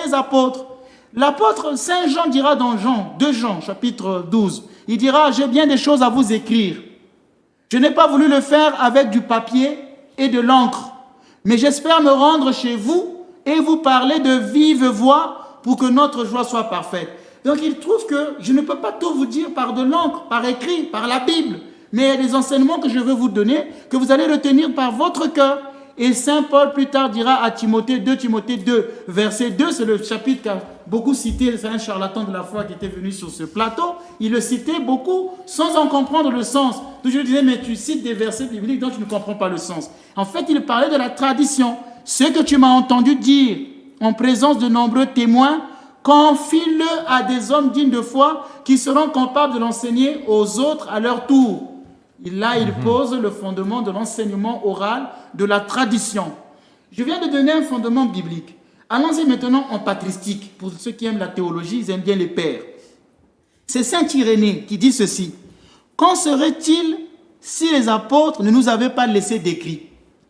premiers apôtres. L'apôtre Saint Jean dira dans 2 Jean, chapitre 12, il dira « J'ai bien des choses à vous écrire. Je n'ai pas voulu le faire avec du papier et de l'encre, mais j'espère me rendre chez vous et vous parler de vive voix pour que notre joie soit parfaite. » Donc il trouve que je ne peux pas tout vous dire par de l'encre, par écrit, par la Bible, mais il y a des enseignements que je veux vous donner, que vous allez retenir par votre cœur. Et Saint Paul plus tard dira à Timothée, 2 Timothée 2, verset 2, c'est le chapitre qu'a beaucoup cité, c'est un charlatan de la foi qui était venu sur ce plateau, il le citait beaucoup sans en comprendre le sens. Donc je lui disais, mais tu cites des versets bibliques dont tu ne comprends pas le sens. En fait, il parlait de la tradition. Ce que tu m'as entendu dire en présence de nombreux témoins, confie-le à des hommes dignes de foi qui seront capables de l'enseigner aux autres à leur tour. Là, il pose le fondement de l'enseignement oral, de la tradition. Je viens de donner un fondement biblique. Allons-y maintenant en patristique. Pour ceux qui aiment la théologie, ils aiment bien les pères. C'est Saint Irénée qui dit ceci. « Qu'en serait-il si les apôtres ne nous avaient pas laissé d'écrit?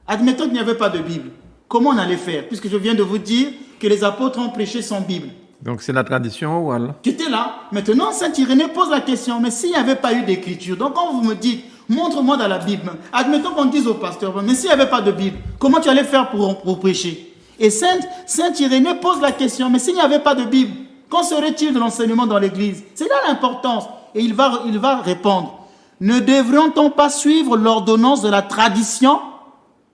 Admettons qu'il n'y avait pas de Bible. Comment on allait faire? Puisque je viens de vous dire que les apôtres ont prêché sans Bible. » Donc c'est la tradition orale. Qui était là. Maintenant, Saint Irénée pose la question. Mais s'il n'y avait pas eu d'écriture, donc quand vous me dites, montre-moi dans la Bible, admettons qu'on dise au pasteur, mais s'il n'y avait pas de Bible, comment tu allais faire pour prêcher? Et Saint Irénée pose la question, mais s'il n'y avait pas de Bible, qu'en serait-il de l'enseignement dans l'Église? C'est là l'importance. Et il va répondre, ne devrait-on pas suivre l'ordonnance de la tradition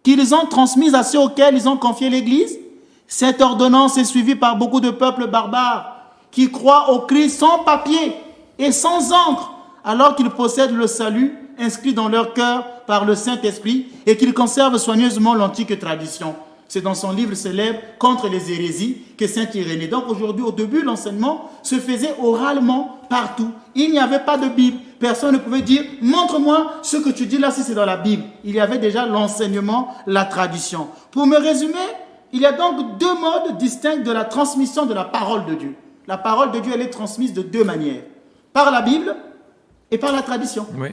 qu'ils ont transmise à ceux auxquels ils ont confié l'Église? Cette ordonnance est suivie par beaucoup de peuples barbares qui croient au Christ sans papier et sans encre, alors qu'ils possèdent le salut inscrit dans leur cœur par le Saint-Esprit et qu'ils conservent soigneusement l'antique tradition. C'est dans son livre célèbre « Contre les hérésies » que Saint Irénée. Donc aujourd'hui, au début, l'enseignement se faisait oralement partout. Il n'y avait pas de Bible. Personne ne pouvait dire « Montre-moi ce que tu dis là si c'est dans la Bible ». Il y avait déjà l'enseignement, la tradition. Pour me résumer, il y a donc 2 modes distincts de la transmission de la parole de Dieu. La parole de Dieu, elle est transmise de 2 manières. Par la Bible et par la tradition. Oui.